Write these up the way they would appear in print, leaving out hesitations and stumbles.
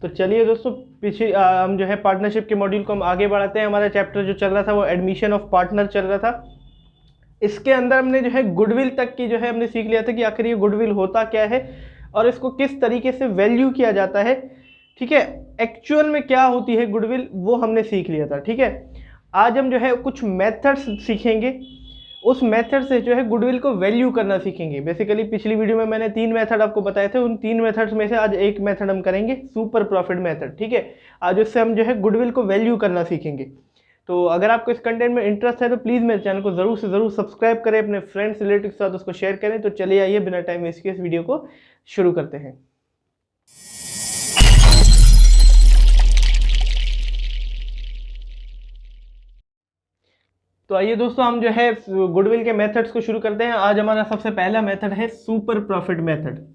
तो चलिए दोस्तों, पीछे हम जो है पार्टनरशिप के मॉड्यूल को हम आगे बढ़ाते हैं। हमारा चैप्टर जो चल रहा था वो एडमिशन ऑफ पार्टनर चल रहा था। इसके अंदर हमने जो है गुडविल तक की जो है हमने सीख लिया था कि आखिर ये गुडविल होता क्या है और इसको किस तरीके से वैल्यू किया जाता है। ठीक है, एक्चुअल में क्या होती है गुडविल वो हमने सीख लिया था। ठीक है, आज हम जो है कुछ मेथड्स सीखेंगे, उस मेथड से जो है गुडविल को वैल्यू करना सीखेंगे। बेसिकली पिछली वीडियो में मैंने 3 मेथड आपको बताए थे, उन 3 मेथड्स में से आज एक मेथड हम करेंगे, सुपर प्रॉफिट मेथड। ठीक है, आज उससे हम जो है गुडविल को वैल्यू करना सीखेंगे। तो अगर आपको इस कंटेंट में इंटरेस्ट है तो प्लीज़ मेरे चैनल को ज़रूर से ज़रूर सब्सक्राइब करें, अपने फ्रेंड्स रिलेटिव के साथ उसको शेयर करें। तो चलिए आइए बिना टाइम वेस्ट किए इस वीडियो को शुरू करते हैं। तो आइए दोस्तों, हम जो है गुडविल के मेथड्स को शुरू करते हैं। आज हमारा सबसे पहला मेथड है super profit method.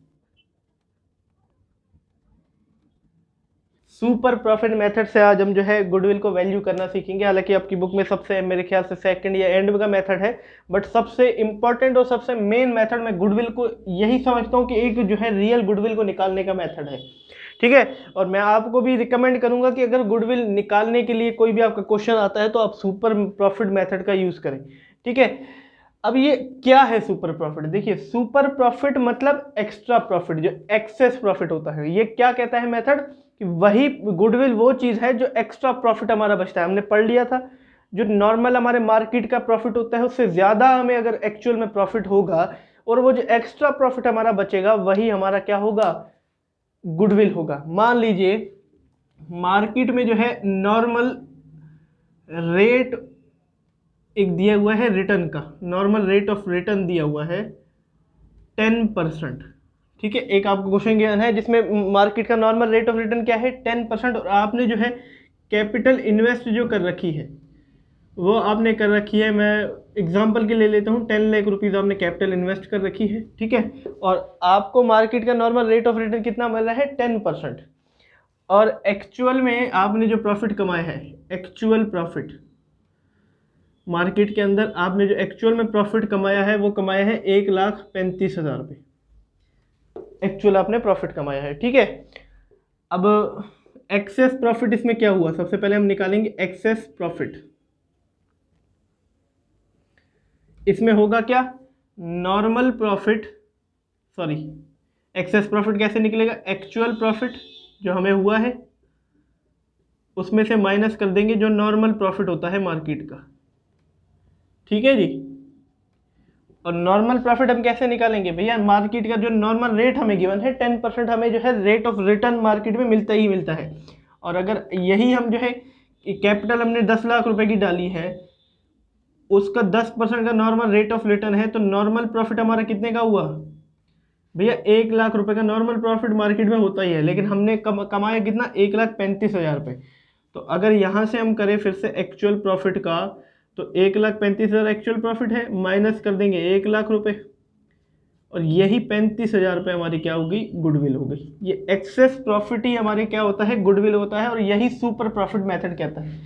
Super profit method से आज हम जो है गुडविल को वैल्यू करना सीखेंगे। हालांकि आपकी बुक में सबसे मेरे ख्याल से सेकंड या एंड का मेथड है, बट सबसे इंपॉर्टेंट और सबसे मेन मेथड मैं गुडविल को यही समझता हूँ कि एक जो है रियल गुडविल को निकालने का मेथड है। ठीक है, और मैं आपको भी रिकमेंड करूंगा कि अगर गुडविल निकालने के लिए कोई भी आपका क्वेश्चन आता है तो आप सुपर प्रॉफिट मेथड का यूज करें। ठीक है, अब ये क्या है सुपर प्रॉफिट? देखिए, सुपर प्रॉफिट मतलब एक्स्ट्रा प्रॉफिट, जो एक्सेस प्रॉफिट होता है। ये क्या कहता है मेथड कि वही गुडविल वो चीज है जो एक्स्ट्रा प्रॉफिट हमारा बचता है। हमने पढ़ लिया था जो नॉर्मल हमारे मार्केट का प्रॉफिट होता है उससे ज्यादा हमें अगर एक्चुअल में प्रॉफिट होगा और वो जो एक्स्ट्रा प्रॉफिट हमारा बचेगा वही हमारा क्या होगा? गुडविल होगा। मान लीजिए मार्केट में जो है नॉर्मल रेट एक दिया हुआ है रिटर्न का, नॉर्मल रेट ऑफ रिटर्न दिया हुआ है 10%। ठीक है, एक आपको क्वेश्चन गिवन है जिसमें मार्केट का नॉर्मल रेट ऑफ रिटर्न क्या है? 10%। और आपने जो है कैपिटल इन्वेस्ट जो कर रखी है वो आपने कर रखी है, मैं एग्जांपल के ले लेता हूँ, 10 लाख रुपीज़ आपने कैपिटल इन्वेस्ट कर रखी है। ठीक है, और आपको मार्केट का नॉर्मल रेट ऑफ रिटर्न कितना मिल रहा है? 10%। और एक्चुअल में आपने जो प्रॉफिट कमाया है, एक्चुअल प्रॉफिट मार्केट के अंदर आपने जो एक्चुअल में प्रॉफिट कमाया है वो कमाया है 1,35,000 रुपये। एक्चुअल आपने प्रॉफिट कमाया है। ठीक है, अब एक्सेस प्रॉफिट इसमें क्या हुआ? सबसे पहले हम निकालेंगे एक्सेस प्रॉफिट। इसमें होगा क्या? Normal profit, sorry, access profit कैसे निकलेगा? एक्चुअल प्रॉफिट जो हमें हुआ है उसमें से माइनस कर देंगे जो नॉर्मल प्रॉफिट होता है मार्केट का। ठीक है जी, और नॉर्मल प्रॉफिट हम कैसे निकालेंगे भैया? मार्केट का जो नॉर्मल रेट हमें गिवन है 10% हमें जो है रेट ऑफ रिटर्न मार्केट में मिलता ही मिलता है। और अगर यही हम जो है कैपिटल हमने 10 लाख रुपए की डाली है, उसका 10% का नॉर्मल रेट ऑफ रिटर्न है, तो नॉर्मल प्रॉफिट हमारा कितने का हुआ भैया? 1 लाख रुपए का नॉर्मल प्रॉफिट मार्केट में होता ही है, लेकिन हमने कमाया कितना? 1,35,000 रुपये। तो अगर यहाँ से हम करें फिर से एक्चुअल प्रॉफिट का, तो 1,35,000 एक्चुअल प्रॉफिट है, माइनस कर देंगे 1 लाख रुपए, और यही 35,000 रुपये हमारी क्या होगी? गुडविल हो गई। ये एक्सेस प्रॉफिट ही हमारे क्या होता है? गुडविल होता है, और यही सुपर प्रॉफिट मेथड कहता है।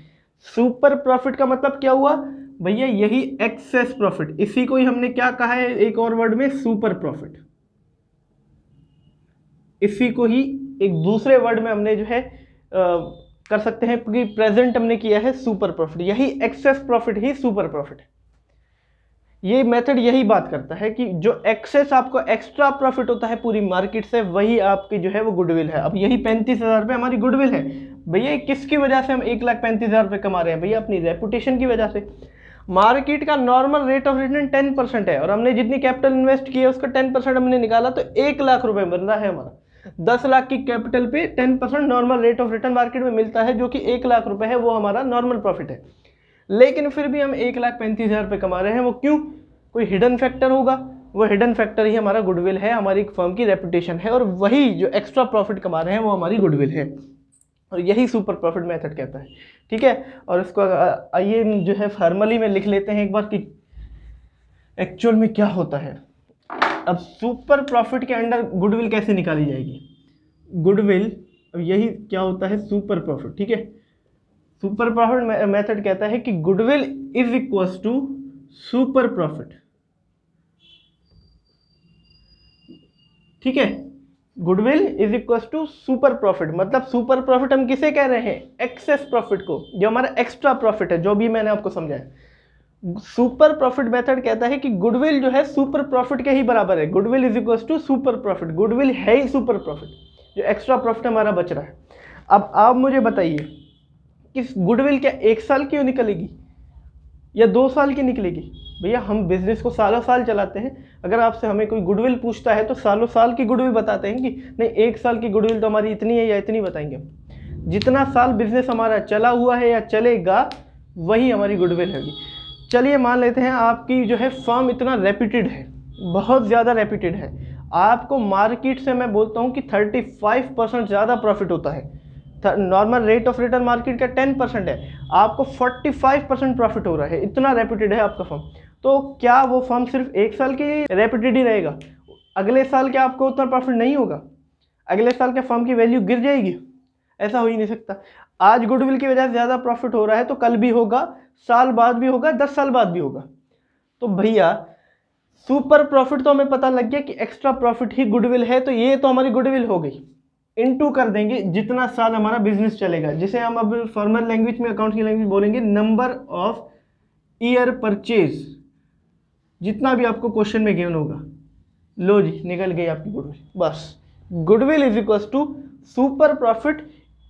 सुपर प्रॉफिट का मतलब क्या हुआ भैया? यही एक्सेस प्रॉफिट, इसी को ही हमने क्या कहा है एक और वर्ड में? Super profit. इसी को ही एक दूसरे वर्ड में हमने जो है कर सकते हैं कि प्रेजेंट हमने किया है सुपर प्रॉफिट। यही एक्सेस प्रॉफिट ही सुपर प्रॉफिट है। ये मेथड यही बात करता है कि जो एक्सेस आपको एक्स्ट्रा प्रॉफिट होता है पूरी मार्केट से, वही आपकी जो है वो गुडविल है। अब यही 35,000 रुपये हमारी गुडविल है भैया। किसकी वजह से हम 1,35,000 रुपये कमा रहे हैं भैया? अपनी रेपुटेशन की वजह से। मार्केट का नॉर्मल रेट ऑफ रिटर्न 10% है, और हमने जितनी कैपिटल इन्वेस्ट की है उसका 10% हमने निकाला, तो 1 लाख रुपए बन रहा है हमारा। 10 लाख की कैपिटल पे 10% normal rate of return market में मिलता है, जो कि 1 लाख रुपए है, वो हमारा नॉर्मल प्रॉफिट है। लेकिन फिर भी हम 1,35,000 रुपये कमा रहे हैं। वो क्यों? कोई हिडन फैक्टर होगा, वो हिडन फैक्टर ही हमारा गुडविल है, हमारी फर्म की रेपुटेशन है, और वही जो एक्स्ट्रा प्रॉफिट कमा रहे हैं वो हमारी गुडविल है, और यही सुपर प्रॉफिट मेथड कहता है। ठीक है, और इसको आइए जो है फॉर्मली में लिख लेते हैं एक बार कि एक्चुअल में क्या होता है। अब सुपर प्रॉफिट के अंडर गुडविल कैसे निकाली जाएगी? गुडविल, अब यही क्या होता है? Super profit. ठीक है, सुपर प्रॉफिट मेथड कहता है कि goodwill is equals to super profit. ठीक है, goodwill is equal to super profit. मतलब सुपर प्रॉफिट हम किसे कह रहे हैं? एक्सेस प्रॉफिट को, जो हमारा एक्स्ट्रा प्रॉफिट है, जो भी मैंने आपको समझाया। सुपर प्रॉफिट मेथड कहता है कि गुडविल जो है सुपर प्रॉफिट के ही बराबर है। Goodwill is equal to super profit, goodwill है ही सुपर प्रॉफिट, जो एक्स्ट्रा प्रॉफिट हमारा बच रहा है। अब आप मुझे बताइए कि गुडविल क्या 1 साल की निकलेगी या 2 साल की निकलेगी? भैया हम बिजनेस को सालों साल चलाते हैं, अगर आपसे हमें कोई गुडविल पूछता है तो सालों साल की गुडविल बताते हैं कि नहीं 1 साल की गुडविल तो हमारी इतनी है या इतनी बताएंगे। जितना साल बिजनेस हमारा चला हुआ है या चलेगा वही हमारी गुडविल होगी। चलिए मान लेते हैं आपकी जो है फर्म इतना रेप्यूटेड है, बहुत ज़्यादा रेप्यूटेड है, आपको मार्केट से मैं बोलता हूँ कि 35% ज़्यादा प्रॉफिट होता है। Normal rate of return market का 10% है, आपको 45% प्रॉफिट हो रहा है, इतना रेप्यूटेड है आपका फर्म। तो क्या वो फर्म सिर्फ 1 साल के लिए रेप्यूटेड ही रहेगा? अगले साल क्या आपको उतना प्रॉफिट नहीं होगा? अगले साल क्या फर्म की वैल्यू गिर जाएगी? ऐसा हो ही नहीं सकता। आज गुडविल की वजह से ज़्यादा प्रॉफिट हो रहा है तो कल भी होगा, साल बाद भी होगा, 10 साल बाद भी होगा। तो भैया सुपर प्रॉफिट तो हमें पता लग गया कि एक्स्ट्रा प्रॉफिट ही गुडविल है, तो ये तो हमारी गुडविल हो गई। इनटू कर देंगे जितना साल हमारा बिजनेस चलेगा, जिसे हम अब फॉर्मल लैंग्वेज में, अकाउंट की लैंग्वेज बोलेंगे नंबर ऑफ ईयर परचेज, जितना भी आपको क्वेश्चन में गिवन होगा। लो जी निकल गई आपकी गुडविल। बस goodwill is equal to super profit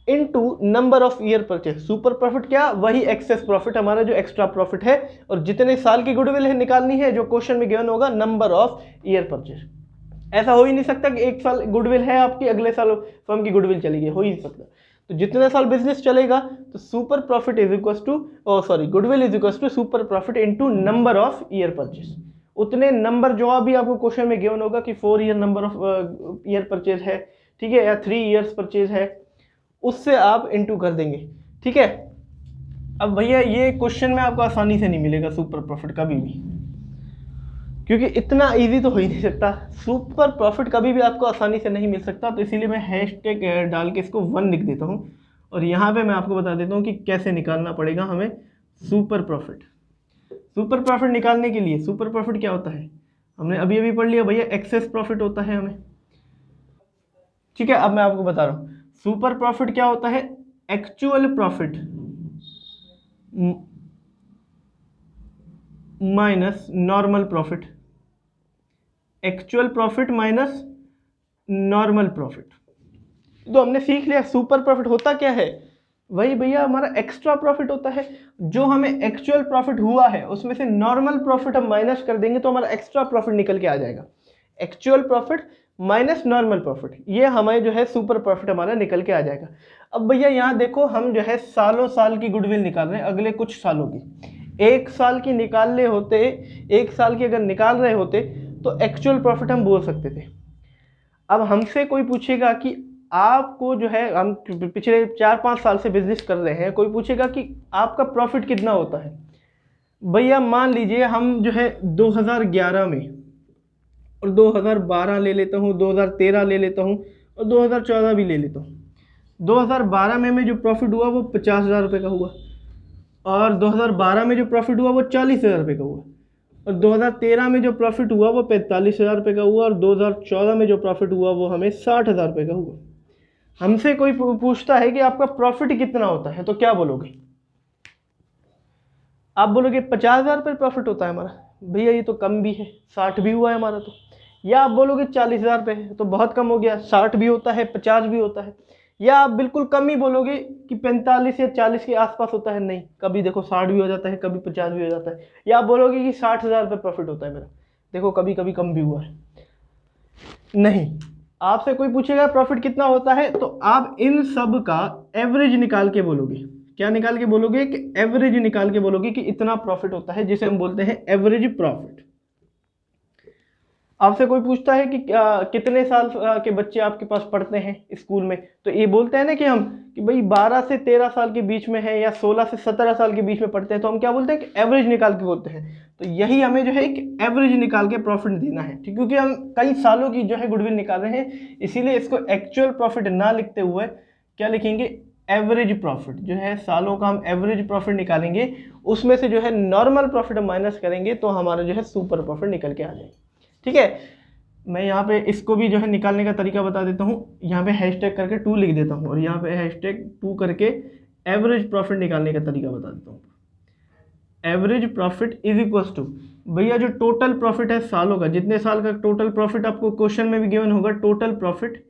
into number of year purchase. Super profit क्या? वही एक्सेस प्रॉफिट हमारा जो एक्स्ट्रा प्रॉफिट है, और जितने साल की गुडविल है निकालनी है, जो क्वेश्चन में गिवन होगा नंबर ऑफ ईयर परचेज। ऐसा हो ही नहीं सकता कि 1 साल गुडविल है आपकी, अगले साल फर्म की गुडविल चलेगी, हो ही नहीं सकता। तो जितने साल बिजनेस चलेगा तो super profit is equal to goodwill is equal to super profit into number of year purchase. उतने नंबर जो अभी आपको क्वेश्चन में गिवन होगा कि 4 year number of year purchase है, ठीक है, या 3 ईयर्स परचेज है, उससे आप इनटू कर देंगे। ठीक है। अब भैया ये क्वेश्चन में आपको आसानी से नहीं मिलेगा सुपर प्रॉफिट कभी भी, क्योंकि इतना इजी तो हो ही नहीं सकता। सुपर प्रॉफिट कभी भी आपको आसानी से नहीं मिल सकता। तो इसीलिए मैं हैशटैग डाल के इसको 1 लिख देता हूँ, और यहाँ पे मैं आपको बता देता हूँ कि कैसे निकालना पड़ेगा हमें सुपर प्रॉफिट। सुपर प्रॉफिट निकालने के लिए, सुपर प्रॉफिट क्या होता है हमने अभी अभी पढ़ लिया भैया, एक्सेस प्रॉफिट होता है हमें। ठीक है, अब मैं आपको बता रहा हूँ सुपर प्रॉफिट क्या होता है। Actual profit minus normal profit, actual profit minus normal profit. तो हमने सीख लिया सुपर प्रॉफिट होता क्या है। वही भैया हमारा एक्स्ट्रा प्रॉफिट होता है। जो हमें एक्चुअल प्रॉफिट हुआ है उसमें से नॉर्मल प्रॉफिट हम माइनस कर देंगे तो हमारा एक्स्ट्रा प्रॉफिट निकल के आ जाएगा। Actual profit minus normal profit, ये हमें जो है सुपर प्रॉफिट हमारा निकल के आ जाएगा। अब भैया यहाँ देखो हम जो है सालों साल की गुडविल निकाल रहे हैं, अगले कुछ सालों की। 1 साल की निकालने होते, 1 साल की अगर निकाल रहे होते तो एक्चुअल प्रॉफिट हम बोल सकते थे। अब हमसे कोई पूछेगा कि आपको जो है, हम पिछले 4-5 साल से बिजनेस कर रहे हैं, कोई पूछेगा कि आपका प्रॉफिट कितना होता है। भैया मान लीजिए हम जो है 2011 में और 2012 ले लेता हूँ, 2013 ले लेता हूँ और 2014 भी ले लेता हूँ। 2012 में जो प्रॉफिट हुआ वो 50,000 रुपये का हुआ, और 2012 में जो प्रॉफिट हुआ वो 40,000 रुपये का हुआ, और 2013 में जो प्रॉफिट हुआ वो 45,000 रुपये का हुआ, और 2014 में जो प्रॉफिट हुआ वो हमें 60,000 रुपये का हुआ। हमसे कोई पूछता है कि आपका प्रॉफिट कितना होता है तो क्या बोलोगे? आप बोलोगे 50,000 रुपये प्रॉफिट होता है हमारा। भैया ये तो कम भी है, 60 भी हुआ है हमारा तो। या आप बोलोगे 40,000 रुपये है तो बहुत कम हो गया, 60 भी होता है, 50 भी होता है। या आप बिल्कुल कम ही बोलोगे कि 45 या 40 के आसपास होता है। नहीं, कभी देखो 60 भी हो जाता है, कभी 50 भी हो जाता है। या आप बोलोगे कि 60,000 रुपये प्रॉफिट होता है मेरा, देखो कभी कभी कम भी हुआ है। नहीं, आपसे कोई पूछेगा प्रॉफिट कितना होता है तो आप इन सब का एवरेज निकाल के बोलोगे। क्या निकाल के बोलोगे? कि एवरेज निकाल के बोलोगे कि इतना प्रॉफिट होता है, जिसे हम बोलते हैं एवरेज प्रॉफिट। आपसे कोई पूछता है कि कितने साल के बच्चे आपके पास पढ़ते हैं स्कूल में, तो ये बोलते हैं ना कि हम कि भाई 12 से 13 साल के बीच में है, या 16 से 17 साल के बीच में पढ़ते हैं, तो हम क्या बोलते हैं कि एवरेज निकाल के बोलते हैं। तो यही हमें जो है एक एवरेज निकाल के प्रॉफिट देना है, ठीक, क्योंकि हम कई सालों की जो है गुडविल निकाल रहे हैं, इसीलिए इसको एक्चुअल प्रॉफिट ना लिखते हुए क्या लिखेंगे? Average profit. जो है सालों का हम एवरेज प्रॉफिट निकालेंगे, उसमें से जो है नॉर्मल प्रॉफिट हम माइनस करेंगे तो हमारा जो है सुपर प्रॉफिट निकल के आ जाएगा। ठीक है, मैं यहाँ पे इसको भी जो है निकालने का तरीका बता देता हूँ। यहाँ पे हैशटैग करके 2 लिख देता हूँ और यहाँ पे हैशटैग 2 करके एवरेज प्रॉफिट निकालने का तरीका बता देता हूँ। Average profit is equals to, भैया जो टोटल प्रॉफिट है सालों का, जितने साल का टोटल प्रॉफिट आपको क्वेश्चन में भी गिवन होगा, टोटल प्रॉफिट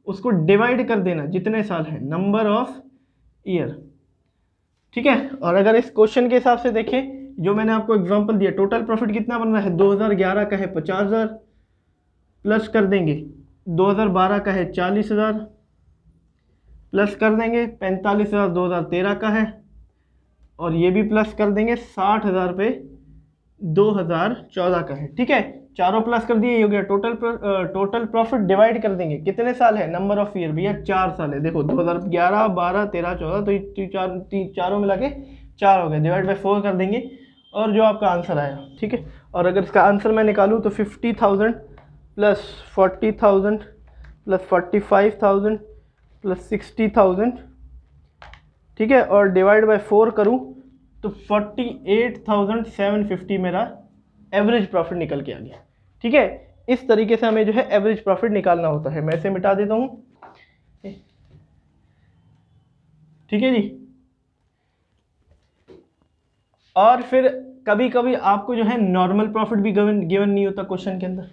उसको डिवाइड कर देना जितने साल है, नंबर ऑफ ईयर, ठीक है। और अगर इस क्वेश्चन के हिसाब से देखें, जो मैंने आपको एग्जांपल दिया, टोटल प्रॉफिट कितना बन रहा है, 2011 का है 50,000, प्लस कर देंगे 2012 का है 40,000, प्लस कर देंगे 45,000 2013 का है, और ये भी प्लस कर देंगे 60,000 पे 2014 का है, ठीक है। चारों प्लस कर दिए, ये हो गया टोटल प्रॉफिट। डिवाइड कर देंगे कितने साल है, नंबर ऑफ ईयर, भैया 4 साल है। देखो 2011 12 13 14, तो ये चारों मिला के 4 हो गए, डिवाइड बाई 4 कर देंगे और जो आपका आंसर आया, ठीक है। और अगर इसका आंसर मैं निकालूँ तो 50,000 प्लस 40,000 प्लस 45,000 प्लस 60,000, ठीक है, और डिवाइड बाय 4 करूं तो 48,750 मेरा एवरेज प्रॉफिट निकल के आ गया, ठीक है। इस तरीके से हमें जो है एवरेज प्रॉफिट निकालना होता है। मैं इसे मिटा देता हूं, ठीक है जी। और फिर कभी कभी आपको जो है नॉर्मल प्रॉफिट भी गिवन नहीं होता क्वेश्चन के अंदर,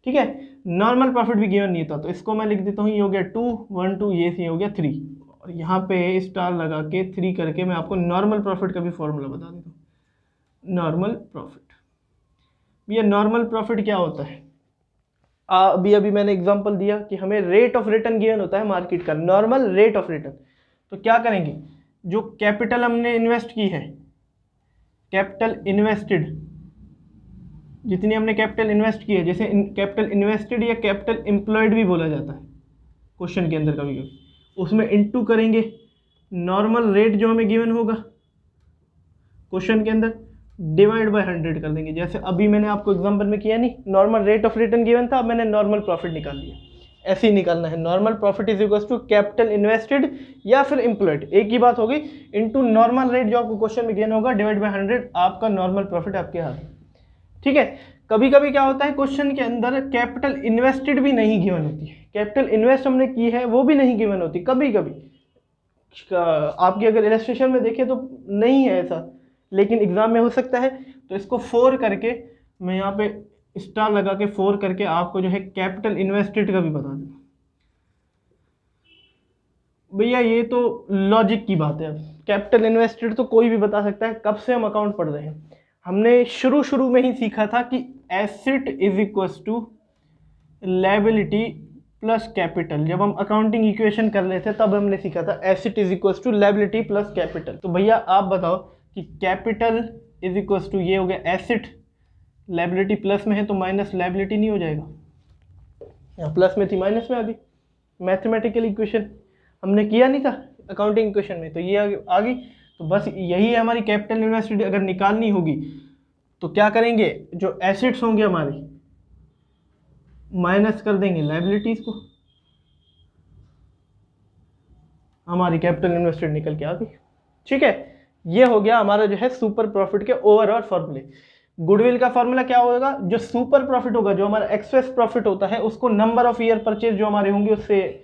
ठीक है। नॉर्मल प्रॉफिट भी गिवन नहीं होता, तो इसको मैं लिख देता हूँ, ये हो गया 2 1 2, ये हो गया 3, और यहाँ पे स्टार लगा के 3 करके मैं आपको नॉर्मल प्रॉफिट का भी फॉर्मूला बता देता हूँ। नॉर्मल प्रॉफिट, ये नॉर्मल प्रॉफिट क्या होता है, अभी मैंने एग्जांपल दिया कि हमें रेट ऑफ रिटर्न गिवन होता है मार्केट का, नॉर्मल रेट ऑफ रिटर्न। तो क्या करेंगे, जो कैपिटल हमने इन्वेस्ट की है, कैपिटल इन्वेस्टेड, जितनी हमने कैपिटल इन्वेस्ट की है, जैसे कैपिटल इन्वेस्टेड या कैपिटल एम्प्लॉयड भी बोला जाता है क्वेश्चन के अंदर कभी कभी, उसमें इनटू करेंगे नॉर्मल रेट जो हमें गिवन होगा क्वेश्चन के अंदर, डिवाइड बाय 100 कर देंगे। जैसे अभी मैंने आपको एग्जांपल में किया नहीं, normal rate of return given था, अब मैंने नॉर्मल प्रॉफिट निकाल लिया। ऐसे ही निकालना है, normal profit is equal to capital invested या फिर एम्प्लॉयड, एक ही बात होगी, इनटू नॉर्मल रेट जो आपको क्वेश्चन में गिवन होगा, डिवाइड बाय 100, आपका नॉर्मल प्रॉफिट आपके हाथ में, ठीक है। कभी कभी क्या होता है क्वेश्चन के अंदर कैपिटल इन्वेस्टेड भी नहीं गिवन होती है, कैपिटल इन्वेस्ट हमने की है वो भी नहीं गिवन होती, कभी कभी आपकी अगर इलस्ट्रेशन में देखें तो नहीं है ऐसा, लेकिन एग्जाम में हो सकता है। तो इसको 4 करके मैं यहाँ पे स्टार लगा के 4 करके आपको जो है कैपिटल इन्वेस्टेड का भी बता दूँ। भैया ये तो लॉजिक की बात है, कैपिटल इन्वेस्टेड तो कोई भी बता सकता है, कब से हम अकाउंट पढ़ रहे हैं, हमने शुरू में ही सीखा था कि asset is equals to liability plus capital. जब हम अकाउंटिंग इक्वेशन कर रहे थे तब हमने सीखा था asset is equals to liability plus capital. तो भैया आप बताओ कि कैपिटल इज इक्वल्स टू, ये हो गया एसेट, लायबिलिटी प्लस में है तो माइनस लायबिलिटी नहीं हो जाएगा, यहाँ प्लस में थी माइनस में आ गई, मैथमेटिकल इक्वेशन हमने किया नहीं था अकाउंटिंग इक्वेशन में, तो ये आ गई। तो बस यही है हमारी कैपिटल इन्वेस्टेड अगर निकालनी होगी तो क्या करेंगे, जो एसेट्स होंगे हमारे माइनस कर देंगे लायबिलिटीज को, हमारी कैपिटल इन्वेस्टेड निकल के आ गई, ठीक है। ये हो गया हमारा जो है सुपर प्रॉफिट के ओवरऑल फॉर्मूले। गुडविल का फॉर्मूला क्या होगा, जो सुपर प्रॉफिट होगा, जो हमारा एक्सेस प्रॉफिट होता है, उसको नंबर ऑफ ईयर परचेज जो हमारे होंगे उससे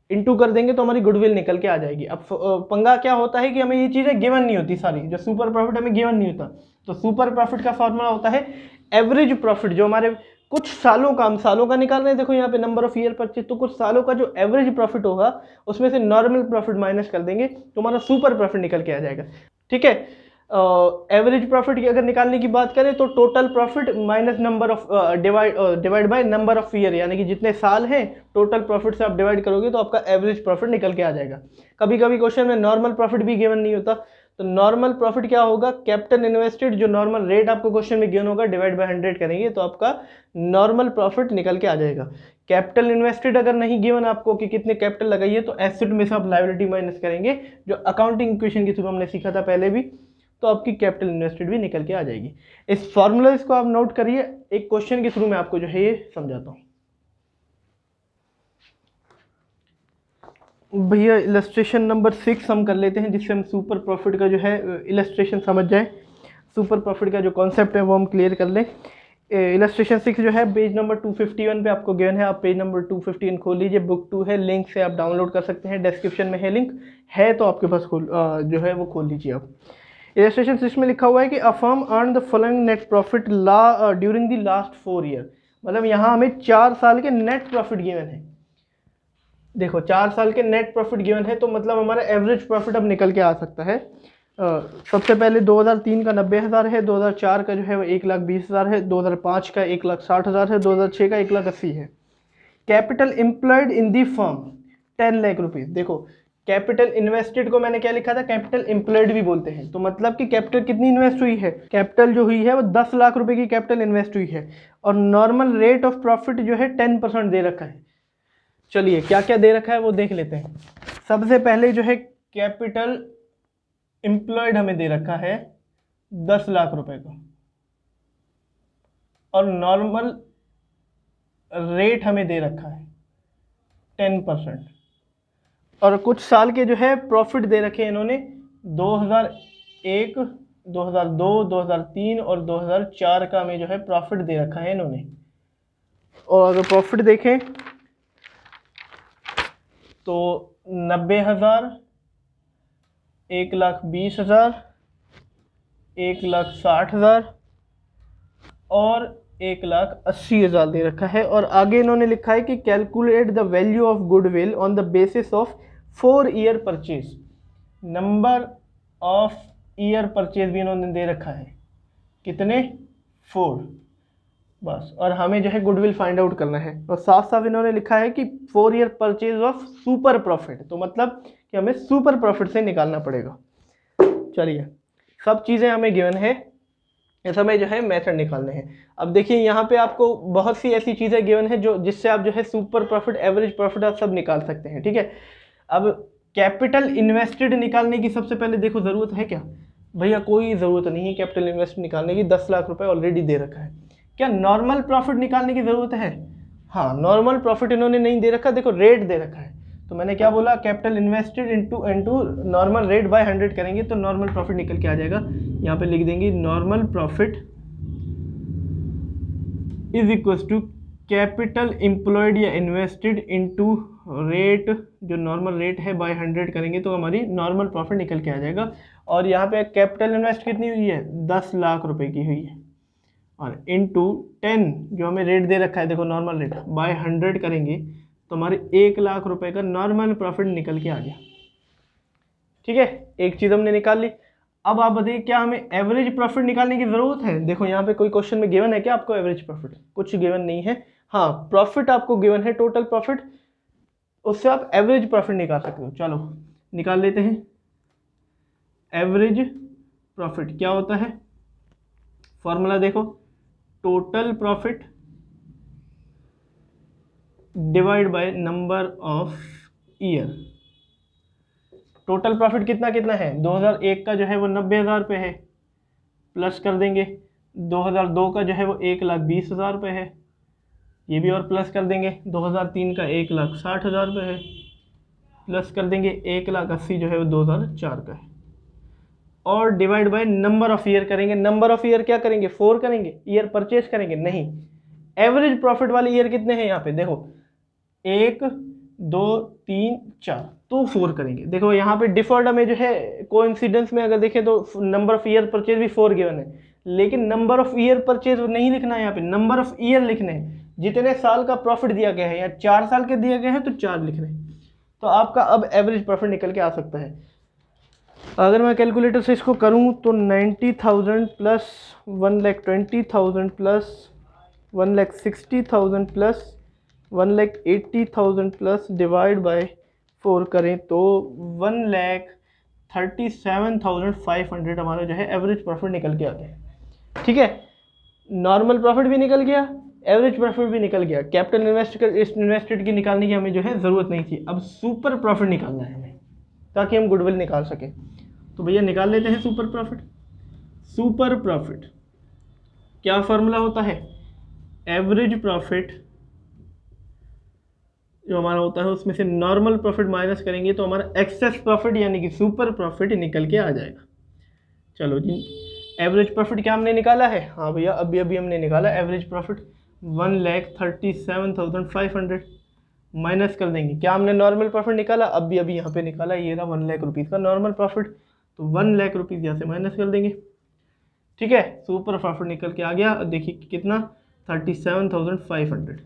इनटू कर देंगे तो हमारी गुडविल निकल के आ जाएगी। अब पंगा क्या होता है कि हमें ये चीज़ें गिवन नहीं होती सारी, जो सुपर प्रॉफिट हमें गिवन नहीं होता। तो सुपर प्रॉफिट का फॉर्मूला होता है एवरेज प्रॉफिट, जो हमारे कुछ सालों का, हम सालों का निकाल रहे हैं, देखो यहाँ पे नंबर ऑफ ईयर परचेज, तो कुछ सालों का जो एवरेज प्रॉफिट होगा उसमें से नॉर्मल प्रॉफिट माइनस कर देंगे तो हमारा सुपर प्रॉफिट निकल के आ जाएगा, ठीक है। एवरेज प्रॉफिट की अगर निकालने की बात करें तो total profit minus number of divide by number of year, यानी कि जितने साल हैं टोटल प्रॉफिट से आप डिवाइड करोगे तो आपका एवरेज प्रॉफिट निकल के आ जाएगा। कभी कभी क्वेश्चन में नॉर्मल प्रॉफिट भी गिवन नहीं होता, तो नॉर्मल प्रॉफिट क्या होगा, कैपिटल इन्वेस्टेड, जो नॉर्मल रेट आपको क्वेश्चन में गिवन होगा, डिवाइड बाय 100 करेंगे तो आपका नॉर्मल प्रॉफिट निकल के आ जाएगा। कैपिटल इन्वेस्टेड अगर नहीं गिवन आपको कि कितने कैपिटल लगाइए, तो एसेट में से आप लायबिलिटी माइनस करेंगे, जो अकाउंटिंग इक्वेशन के थ्रू हमने सीखा था पहले भी, तो आपकी कैपिटल इन्वेस्टेड भी निकल के आ जाएगी। इस फॉर्मूला को आप नोट करिए, एक क्वेश्चन के थ्रू मैं आपको जो है ये समझाता हूँ। भैया इलस्ट्रेशन नंबर 6 हम कर लेते हैं, जिससे हम सुपर प्रॉफिट का जो है इलस्ट्रेशन समझ जाए, सुपर प्रॉफिट का जो कॉन्सेप्ट है वो हम क्लियर कर लें। इलस्ट्रेशन 6 जो है पेज नंबर 251 पे आपको गिवन है, आप पेज नंबर 251 खोल लीजिए, बुक 2 है, लिंक से आप डाउनलोड कर सकते हैं, डिस्क्रिप्शन में है लिंक, है तो आपके पास जो है वो खोल लीजिए आप। इलस्ट्रेशन 6 में लिखा हुआ है कि a firm earn the following net profit during the last 4 year, मतलब यहाँ हमें 4 साल के नेट प्रॉफिट गिवन है। देखो 4 साल के नेट प्रॉफिट गिवन है तो मतलब हमारा एवरेज प्रॉफिट अब निकल के आ सकता है। सबसे पहले 2003 का 90,000 है, 2004 का जो है वो 1,20,000 है, 2005 का 1,60,000 है, 2006 का 1,80,000 है। Capital employed in the firm 10 lakh rupees. देखो कैपिटल इन्वेस्टेड को मैंने क्या लिखा था, कैपिटल एम्प्लॉयड भी बोलते हैं, तो मतलब कि कैपिटल कितनी इन्वेस्ट हुई है, कैपिटल जो हुई है वो 10 लाख रुपए की कैपिटल इन्वेस्ट हुई है, और नॉर्मल रेट ऑफ प्रॉफिट जो है 10% दे रखा है। चलिए क्या क्या दे रखा है वो देख लेते हैं। सबसे पहले जो है कैपिटल एम्प्लॉयड हमें दे रखा है 10 लाख रुपए का, और नॉर्मल रेट हमें दे रखा है 10%, और कुछ साल के जो है प्रॉफिट दे रखे हैं इन्होंने 2001, 2002, 2003 और 2004 का हमें जो है प्रॉफिट दे रखा है इन्होंने। और अगर प्रॉफिट देखें तो 90,000, 1,20,000, 1,60,000 और 1,80,000 दे रखा है। और आगे इन्होंने लिखा है कि calculate the value of goodwill on the basis of 4 year purchase. Number of year purchase भी इन्होंने दे रखा है, कितने, 4 बस। और हमें जो है गुडविल फाइंड आउट करना है, और साफ साफ इन्होंने लिखा है कि 4 year purchase of super profit, तो मतलब कि हमें सुपर प्रॉफिट से निकालना पड़ेगा। चलिए सब चीज़ें हमें गिवन है, इस हमें जो है मेथड निकालने हैं। अब देखिए यहाँ पे आपको बहुत सी ऐसी चीज़ें गिवन है जो जिससे आप जो है सुपर प्रॉफिट, एवरेज प्रॉफिट आप सब निकाल सकते हैं, ठीक है। अब कैपिटल इन्वेस्टेड निकालने की सबसे पहले देखो ज़रूरत है क्या, भैया कोई ज़रूरत नहीं है कैपिटल इन्वेस्टेड निकालने की, 10 लाख रुपए ऑलरेडी दे रखा है। क्या नॉर्मल प्रॉफिट निकालने की ज़रूरत है, हाँ नॉर्मल प्रॉफिट इन्होंने नहीं दे रखा, देखो रेट दे रखा है, तो मैंने क्या बोला, capital invested into normal rate by 100 करेंगे तो नॉर्मल प्रॉफिट निकल के आ जाएगा। यहाँ पे लिख देंगे normal profit is equal to capital employed या इन्वेस्टेड इनटू रेट, जो नॉर्मल रेट है बाय 100 करेंगे तो हमारी नॉर्मल प्रॉफिट निकल के आ जाएगा। और यहाँ पे कैपिटल इन्वेस्ट कितनी हुई है, 10 लाख रुपए की हुई है, और इनटू 10 जो हमें रेट दे रखा है, देखो नॉर्मल रेट बाय 100 करेंगे तो हमारे 1 लाख रुपए का नॉर्मल प्रॉफिट निकल के आ गया, ठीक है। एक चीज़ हमने निकाल ली। अब आप बताइए क्या हमें एवरेज प्रॉफिट निकालने की ज़रूरत है। देखो यहाँ पे कोई क्वेश्चन में गिवन है क्या आपको एवरेज प्रॉफिट, कुछ गिवन नहीं है। हाँ प्रॉफिट आपको गिवन है, टोटल प्रॉफिट, उससे आप एवरेज प्रॉफिट निकाल सकते हो। चलो निकाल लेते हैं। एवरेज प्रॉफिट क्या होता है, फॉर्मूला देखो, total profit divide by number of year. Total profit कितना कितना है, 2001 का जो है वो 90,000 रुपये है, प्लस कर देंगे 2002 का जो है वो 1,20,000 रुपये है, ये भी और प्लस कर देंगे 2003 का 1,60,000 रुपये है, प्लस कर देंगे 1,80,000 जो है वो 2004 का है, और divide by number of year करेंगे। नंबर ऑफ ईयर क्या करेंगे, 4 करेंगे, ईयर परचेज करेंगे नहीं। एवरेज प्रॉफिट वाले ईयर कितने हैं यहाँ पे, देखो 1, 2, 3, 4, तो 4 करेंगे। देखो यहाँ पे डिफॉल्ट में जो है कोइंसिडेंस में अगर देखें तो नंबर ऑफ ईयर परचेज भी 4 गिवन है, लेकिन नंबर ऑफ ईयर परचेज नहीं लिखना है यहाँ पे, नंबर ऑफ ईयर लिखने हैं। जितने साल का प्रॉफिट दिया गया है, या 4 साल के दिए गए हैं तो 4 लिख रहे हैं, तो आपका अब एवरेज प्रॉफिट निकल के आ सकता है। अगर मैं कैलकुलेटर से इसको करूं तो 90,000 plus 1,20,000 plus 1,60,000 plus 1,80,000 plus divide by 4 करें तो 1,37,500 हमारा जो है एवरेज प्रॉफिट निकल के आ गया, ठीक है। नॉर्मल प्रॉफिट भी निकल गया, एवरेज प्रॉफिट भी निकल गया। कैपिटल इन्वेस्टेड की निकालने की हमें जो है ज़रूरत नहीं थी। अब सुपर प्रॉफिट निकालना है हमें ताकि हम गुडविल निकाल सकें, तो भैया निकाल लेते हैं सुपर प्रॉफिट। सुपर प्रॉफिट क्या फॉर्मूला होता है, एवरेज प्रॉफिट जो हमारा होता है उसमें से नॉर्मल प्रॉफिट माइनस करेंगे तो हमारा एक्सेस प्रॉफिट यानी कि सुपर प्रॉफिट निकल के आ जाएगा। चलो जी, एवरेज प्रॉफिट क्या हमने निकाला है, हाँ भैया अभी अभी हमने निकाला एवरेज प्रॉफिट 1,37,500 माइनस कर देंगे। क्या हमने नॉर्मल प्रॉफिट निकाला, अभी अभी यहाँ पे निकाला, ये रहा 1 लाख रुपीज़ का नॉर्मल प्रॉफिट, तो 1 लाख रुपीज़ यहाँ से माइनस कर देंगे। ठीक है, सुपर प्रॉफिट निकल के आ गया, देखिए कितना 37,500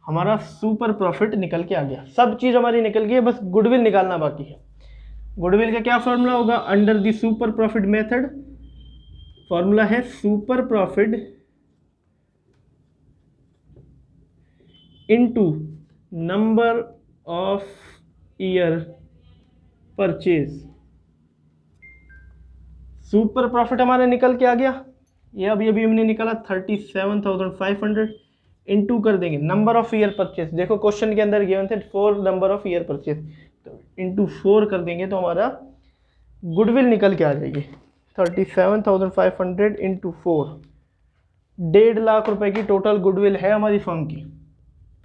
हमारा सुपर प्रॉफिट निकल के आ गया। सब चीज़ हमारी निकल गई है, बस गुडविल निकालना बाकी है। गुडविल का क्या फॉर्मूला होगा, under the super profit method, formula है super profit into number of year purchase. Super profit हमारा निकल के आ गया, ये अभी अभी हमने निकाला 37,500 इनटू कर देंगे नंबर ऑफ ईयर परचेज। देखो क्वेश्चन के अंदर गिवन थे 4 नंबर ऑफ ईयर परचेज, तो इनटू 4 कर देंगे तो हमारा गुडविल निकल के आ जाएगी 37,500 इंटू 4, 1.5 लाख रुपए की टोटल गुडविल है हमारी फर्म की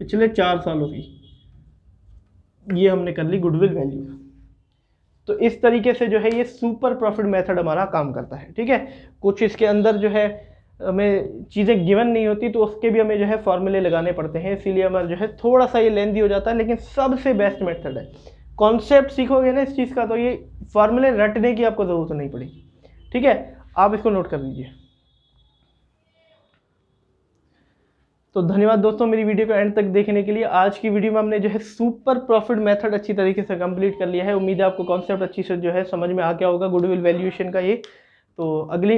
पिछले 4 सालों की। ये हमने कर ली गुडविल वैल्यू। तो इस तरीके से जो है ये सुपर प्रॉफिट मेथड हमारा काम करता है। ठीक है, कुछ इसके अंदर जो है हमें चीज़ें गिवन नहीं होती तो उसके भी हमें जो है फॉर्मूले लगाने पड़ते हैं, इसीलिए हमारा जो है थोड़ा सा ये लेंदी हो जाता है, लेकिन सबसे बेस्ट मेथड है। कॉन्सेप्ट सीखोगे ना इस चीज़ का तो ये फॉर्मूले रटने की आपको ज़रूरत नहीं पड़ेगी। ठीक है, आप इसको नोट कर लीजिए। तो धन्यवाद दोस्तों मेरी वीडियो को एंड तक देखने के लिए। आज की वीडियो में हमने जो है सुपर प्रॉफिट मेथड अच्छी तरीके से कंप्लीट कर लिया है। उम्मीद है आपको कॉन्सेप्ट अच्छी से जो है समझ में आ गया होगा गुडविल वैल्यूएशन का ये। तो अगली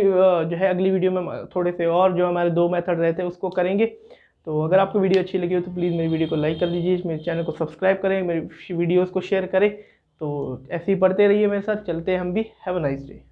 वीडियो में थोड़े से और जो हमारे 2 मेथड रहते हैं उसको करेंगे। तो अगर आपको वीडियो अच्छी लगी हो तो प्लीज़ मेरी वीडियो को लाइक कर दीजिए, मेरे चैनल को सब्सक्राइब करें, मेरी वीडियोज़ को शेयर करें। तो ऐसे ही पढ़ते रहिए मेरे साथ, चलते हैं हम भी। Have a nice day.